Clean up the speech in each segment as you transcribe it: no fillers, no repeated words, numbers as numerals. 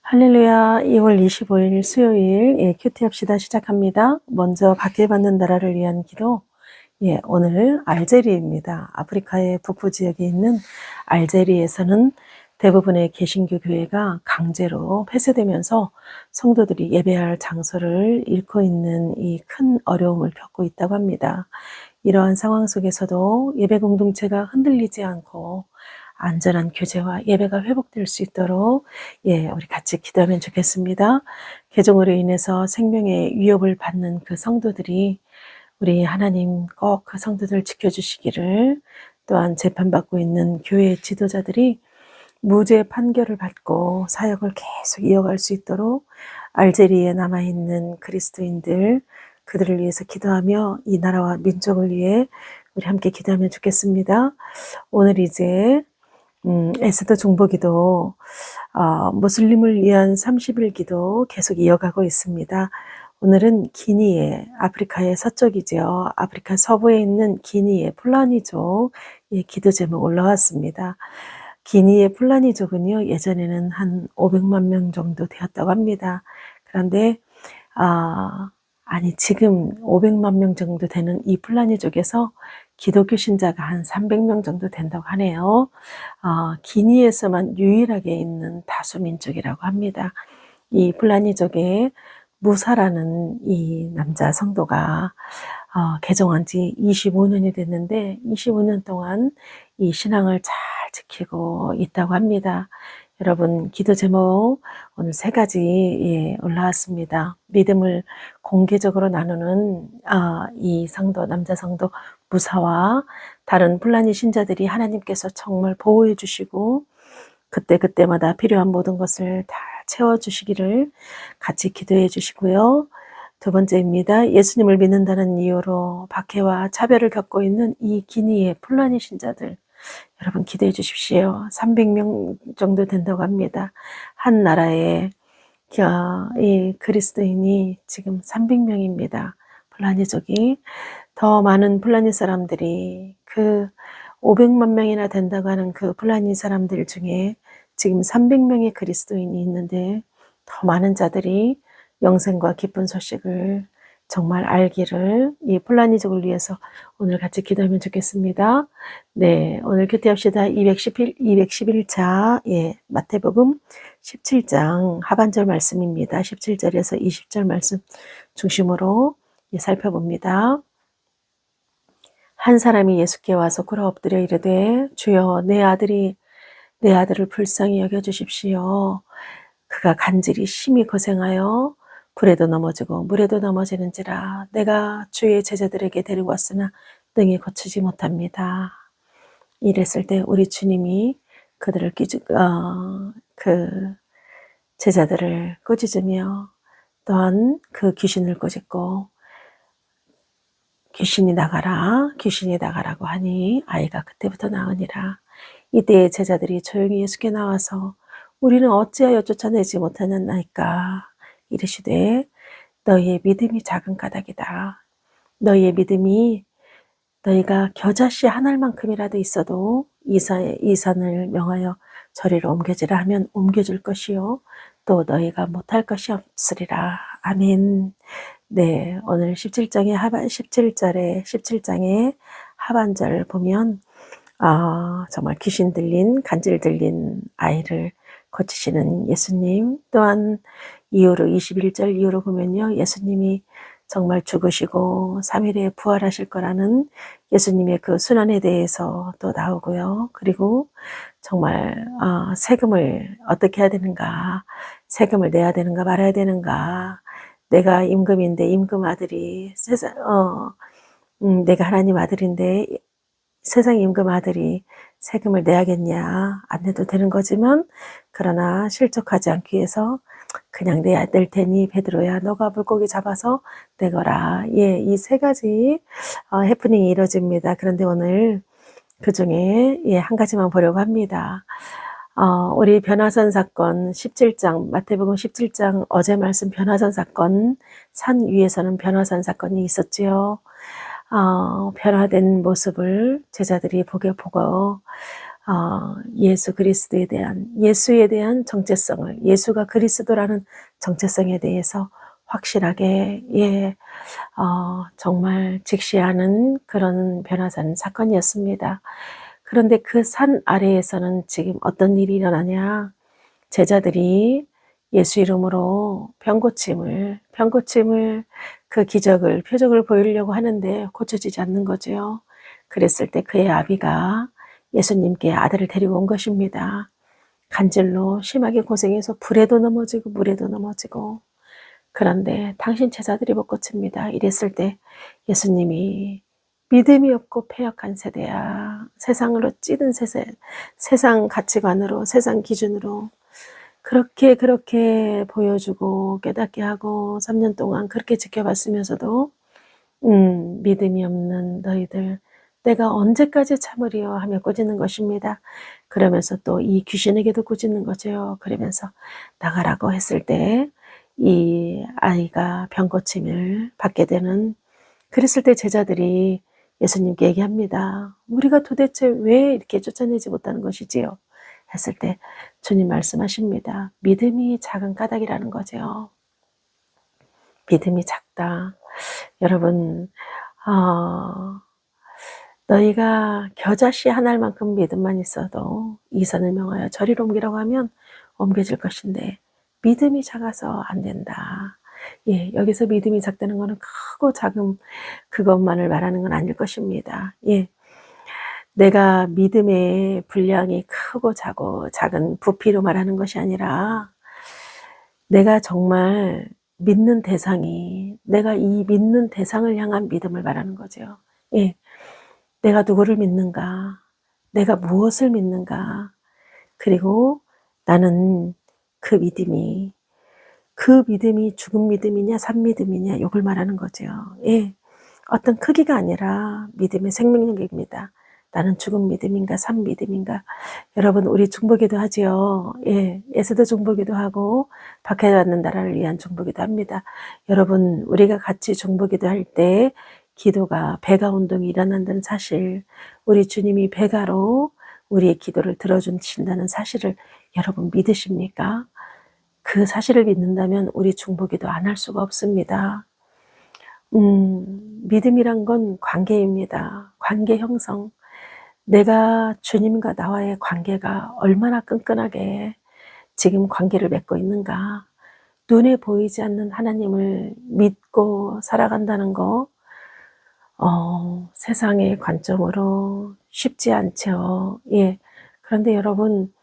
할렐루야. 2월 25일 수요일 큐티합시다 시작합니다. 먼저 받게 받는 나라를 위한 기도. 오늘 알제리입니다. 아프리카의 북부 지역에 있는 알제리에서는 대부분의 개신교 교회가 강제로 폐쇄되면서 성도들이 예배할 장소를 잃고 있는 이 큰 어려움을 겪고 있다고 합니다. 이러한 상황 속에서도 예배 공동체가 흔들리지 않고 안전한 교제와 예배가 회복될 수 있도록 우리 같이 기도하면 좋겠습니다. 개종으로 인해서 생명의 위협을 받는 그 성도들이 우리 하나님 꼭 그 성도들 지켜주시기를, 또한 재판받고 있는 교회 지도자들이 무죄 판결을 받고 사역을 계속 이어갈 수 있도록 알제리에 남아있는 그리스도인들, 그들을 위해서 기도하며 이 나라와 민족을 위해 우리 함께 기도하면 좋겠습니다. 오늘 이제 에스더 중보기도 무슬림을 위한 30일 기도 계속 이어가고 있습니다. 오늘은 기니에, 아프리카의 서쪽이죠. 아프리카 서부에 있는 기니의 플라니족 기도 제목 올라왔습니다. 기니의 플라니족은요, 예전에는 한 500만 명 정도 되었다고 합니다. 그런데 지금 500만 명 정도 되는 이 플라니족에서 기독교 신자가 한 300명 정도 된다고 하네요. 기니에서만 유일하게 있는 다수민족이라고 합니다. 이 플라니족에 무사라는 이 남자 성도가 개종한 지 25년이 됐는데 25년 동안 이 신앙을 잘 지키고 있다고 합니다. 여러분, 기도 제목 오늘 3가지 올라왔습니다. 믿음을 공개적으로 나누는 이 성도, 남자 성도 무사와 다른 플라니 신자들이 하나님께서 정말 보호해 주시고 그때그때마다 필요한 모든 것을 다 채워주시기를 같이 기도해 주시고요. 2번째입니다. 예수님을 믿는다는 이유로 박해와 차별을 겪고 있는 이 기니의 플라니 신자들, 여러분 기도해 주십시오. 300명 정도 된다고 합니다. 한 나라에 이 그리스도인이 지금 300명입니다. 플라니족이. 더 많은 플라니 사람들이 그 500만 명이나 된다고 하는 그 플라니 사람들 중에 지금 300명의 그리스도인이 있는데 더 많은 자들이 영생과 기쁜 소식을 정말 알기를 이 플라니족을 위해서 오늘 같이 기도하면 좋겠습니다. 네, 오늘 큐티합시다 211차 마태복음 17장 하반절 말씀입니다. 17절에서 20절 말씀 중심으로 살펴봅니다. 한 사람이 예수께 와서 꿇어 엎드려 이르되 주여 내 아들을 불쌍히 여겨주십시오. 그가 간질이 심히 고생하여 불에도 넘어지고 물에도 넘어지는지라 내가 주의 제자들에게 데리고 왔으나 능히 고치지 못합니다. 이랬을 때 우리 주님이 그들을 그 제자들을 꾸짖으며 또한 그 귀신을 꾸짖고 귀신이 나가라고 하니 아이가 그때부터 나으니라. 이때 제자들이 조용히 예수께 나와서 우리는 어찌하여 쫓아내지 못하였나이까 이르시되 너희의 믿음이 작은 까닭이다. 너희의 믿음이 너희가 겨자씨 한 알만큼이라도 있어도 이 산을 명하여 저리로 옮겨지라 하면 옮겨줄 것이요 또 너희가 못할 것이 없으리라. 아멘. 네, 오늘 17장의 하반절 보면 정말 귀신 들린, 간질 들린 아이를 고치시는 예수님, 또한 21절 이후로 보면요, 예수님이 정말 죽으시고 3일에 부활하실 거라는 예수님의 그 순환에 대해서 또 나오고요. 그리고 정말 세금을 어떻게 해야 되는가, 세금을 내야 되는가 말아야 되는가, 내가 임금인데 임금 아들이 내가 하나님 아들인데 세상 임금 아들이 세금을 내야겠냐, 안 내도 되는 거지만 그러나 실족하지 않기 위해서 그냥 내야 될 테니 베드로야 너가 물고기 잡아서 내거라. 이 3가지 해프닝이 이루어집니다. 그런데 오늘 그 중에 한 가지만 보려고 합니다. 우리 변화산 사건 17장, 마태복음 17장 어제 말씀 변화산 사건, 산 위에서는 변화산 사건이 있었지요. 변화된 모습을 제자들이 보고 예수 그리스도에 대한, 예수에 대한 정체성을, 예수가 그리스도라는 정체성에 대해서 확실하게, 정말 직시하는 그런 변화산 사건이었습니다. 그런데 그 산 아래에서는 지금 어떤 일이 일어나냐? 제자들이 예수 이름으로 병고침을 그 기적을, 표적을 보이려고 하는데 고쳐지지 않는 거죠. 그랬을 때 그의 아비가 예수님께 아들을 데리고 온 것입니다. 간질로 심하게 고생해서 불에도 넘어지고 물에도 넘어지고. 그런데 당신 제자들이 못 고칩니다. 이랬을 때 예수님이 믿음이 없고 패역한 세대야. 세상으로 찌든 세상 가치관으로, 세상 기준으로 그렇게 보여주고 깨닫게 하고 3년 동안 그렇게 지켜봤으면서도 믿음이 없는 너희들 내가 언제까지 참으리요 하며 꾸짖는 것입니다. 그러면서 또 이 귀신에게도 꾸짖는 거죠. 그러면서 나가라고 했을 때 이 아이가 병고침을 받게 되는, 그랬을 때 제자들이 예수님께 얘기합니다. 우리가 도대체 왜 이렇게 쫓아내지 못하는 것이지요? 했을 때 주님 말씀하십니다. 믿음이 작은 까닭이라는 거죠. 믿음이 작다. 여러분, 너희가 겨자씨 한 알만큼 믿음만 있어도 이 산을 명하여 저리로 옮기라고 하면 옮겨질 것인데 믿음이 작아서 안 된다. 여기서 믿음이 작다는 것은 크고 작은 그것만을 말하는 건 아닐 것입니다. 내가 믿음의 분량이 크고 작은 부피로 말하는 것이 아니라 내가 정말 믿는 대상이, 내가 이 믿는 대상을 향한 믿음을 말하는 거죠. 내가 누구를 믿는가? 내가 무엇을 믿는가? 그리고 나는 그 믿음이 죽은 믿음이냐, 산 믿음이냐, 이걸 말하는 거죠. 어떤 크기가 아니라 믿음의 생명력입니다. 나는 죽은 믿음인가, 산 믿음인가. 여러분, 우리 중보기도 하지요. 에스더 중보기도 하고, 박해 받는 나라를 위한 중보기도 합니다. 여러분, 우리가 같이 중보기도 할 때, 기도가 배가 운동이 일어난다는 사실, 우리 주님이 배가로 우리의 기도를 들어주신다는 사실을 여러분 믿으십니까? 그 사실을 믿는다면 우리 중보기도 안 할 수가 없습니다. 믿음이란 건 관계입니다. 관계 형성. 내가 주님과 나와의 관계가 얼마나 끈끈하게 지금 관계를 맺고 있는가. 눈에 보이지 않는 하나님을 믿고 살아간다는 거, 세상의 관점으로 쉽지 않죠. 그런데 여러분,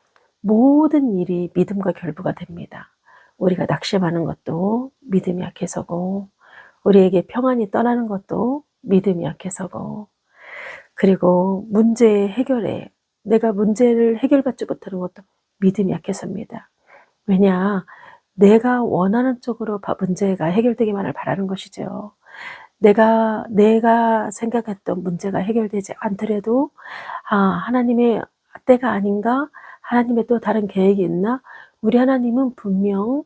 모든 일이 믿음과 결부가 됩니다. 우리가 낙심하는 것도 믿음이 약해서고, 우리에게 평안이 떠나는 것도 믿음이 약해서고, 그리고 문제 해결에 내가 문제를 해결받지 못하는 것도 믿음이 약해서입니다. 왜냐? 내가 원하는 쪽으로 문제가 해결되기만을 바라는 것이죠. 내가 생각했던 문제가 해결되지 않더라도 하나님의 때가 아닌가? 하나님의 또 다른 계획이 있나? 우리 하나님은 분명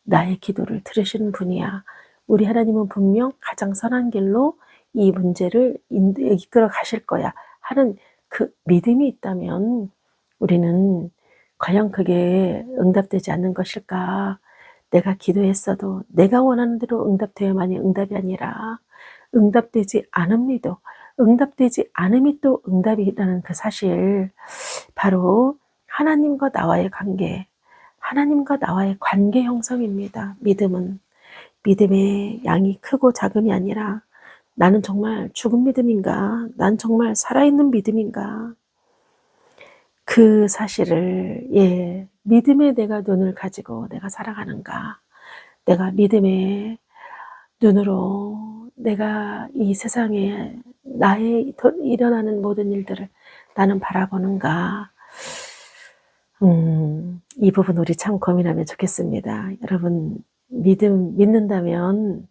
나의 기도를 들으시는 분이야. 우리 하나님은 분명 가장 선한 길로 이 문제를 이끌어 가실 거야 하는 그 믿음이 있다면 우리는 과연 그게 응답되지 않는 것일까? 내가 기도했어도 내가 원하는 대로 응답되어야만이 응답이 아니라 응답되지 않음이 또 응답이라는 그 사실, 바로 하나님과 나와의 관계 형성입니다. 믿음의 양이 크고 작음이 아니라 나는 정말 죽은 믿음인가? 난 정말 살아있는 믿음인가? 그 사실을, 믿음에 내가 눈을 가지고 내가 살아가는가? 내가 믿음의 눈으로 내가 이 세상에 나의 일어나는 모든 일들을 나는 바라보는가? 이 부분 우리 참 고민하면 좋겠습니다. 여러분, 믿는다면,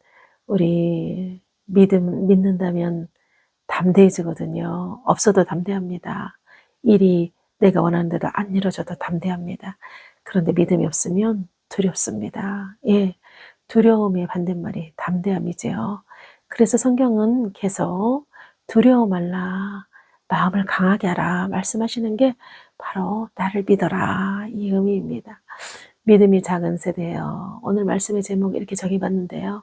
우리 믿는다면 담대해지거든요. 없어도 담대합니다. 일이 내가 원하는 대로 안 이루어져도 담대합니다. 그런데 믿음이 없으면 두렵습니다. 두려움의 반대말이 담대함이지요. 그래서 성경은 계속 두려워 말라. 마음을 강하게 하라 말씀하시는 게 바로 나를 믿어라 이 의미입니다. 믿음이 작은 세대예요. 오늘 말씀의 제목 이렇게 정해봤는데요.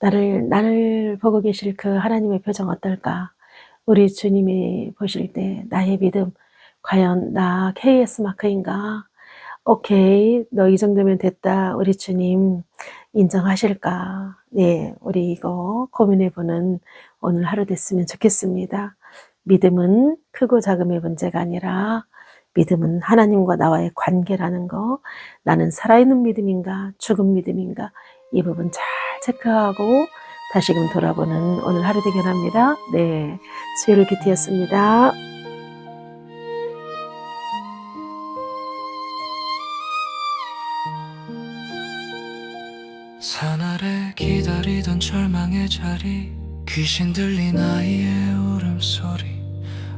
나를 보고 계실 그 하나님의 표정 어떨까? 우리 주님이 보실 때 나의 믿음 과연 나 KS 마크인가? 오케이, 너 이 정도면 됐다. 우리 주님 인정하실까? 네, 우리 이거 고민해보는 오늘 하루 됐으면 좋겠습니다. 믿음은 크고 작음의 문제가 아니라 믿음은 하나님과 나와의 관계라는 거, 나는 살아있는 믿음인가 죽은 믿음인가 이 부분 잘 체크하고 다시금 돌아보는 오늘 하루 되길 합니다. 네, 수요일 큐티였습니다. 산 아래 기다리던 절망의 자리, 귀신 들린 아이의 울음소리,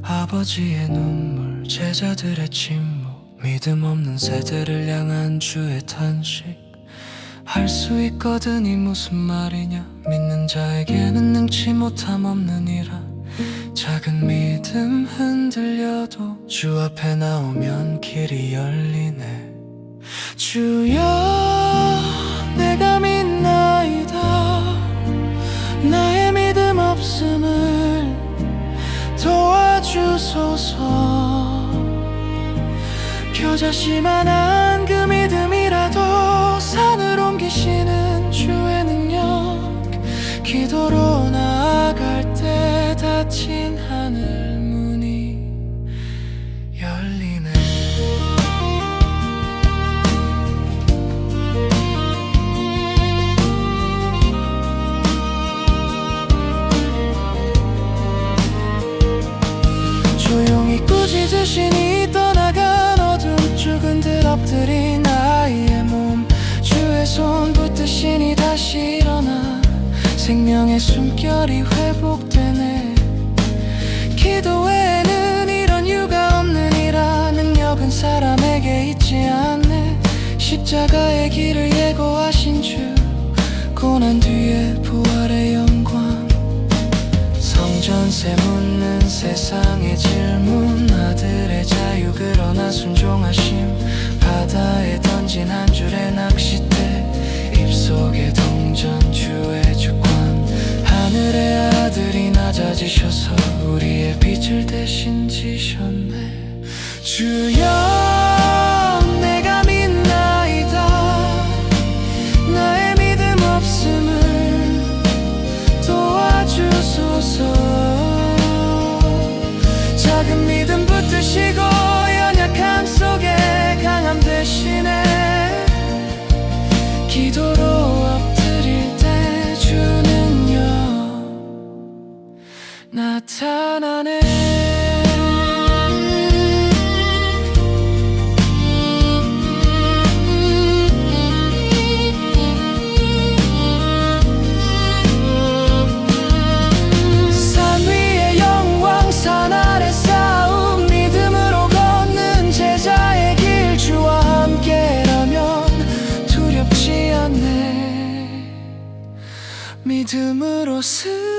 아버지의 눈물, 제자들의 침묵, 믿음 없는 세대를 향한 주의 탄식. 할 수 있거든 이 무슨 말이냐, 믿는 자에게는 능치 못함 없느니라. 작은 믿음 흔들려도 주 앞에 나오면 길이 열리네. 주여 내가 믿나이다. 나의 믿음 없음을 도와주소서. 겨자씨만한 그 믿음이라도 산을 옮기시는 주의 능력, 기도로 나아갈 때 닫힌 하늘 문이 열리네. 조용히 꾸짖으시니 떠나간 어둠, 죽은 듯 엎드린 아이의 몸, 주의 손 붙드시니 다시 일어나 생명의 숨결이 회복되네. 기도 외에는 이런 이유가 없느니라. 능력은 사람에게 있지 않네. 십자가의 길을 예고하신 주, 고난 뒤에 부활의 영광. 성전세 묻는 세상의 질문, 아들의 자유 그러나 순종하심. 바다에 던진 한 줄의 낚싯대, 입속에 동전 주의 주권. 하늘의 아들이 낮아지셔서 우리의 빛을 대신 지셨네. 주여 내가 믿나이다. 나의 믿음 없음을 도와주소서. 작은 믿음 붙드시고 연약함 속에 강함 대신에 기도로 엎드릴 때 주는요 나타나네. 산 위의 영광, 산 아래 싸움, 믿음으로 걷는 제자의 길. 주와 함께라면 두렵지 않네. 믿음으로 승리하리라.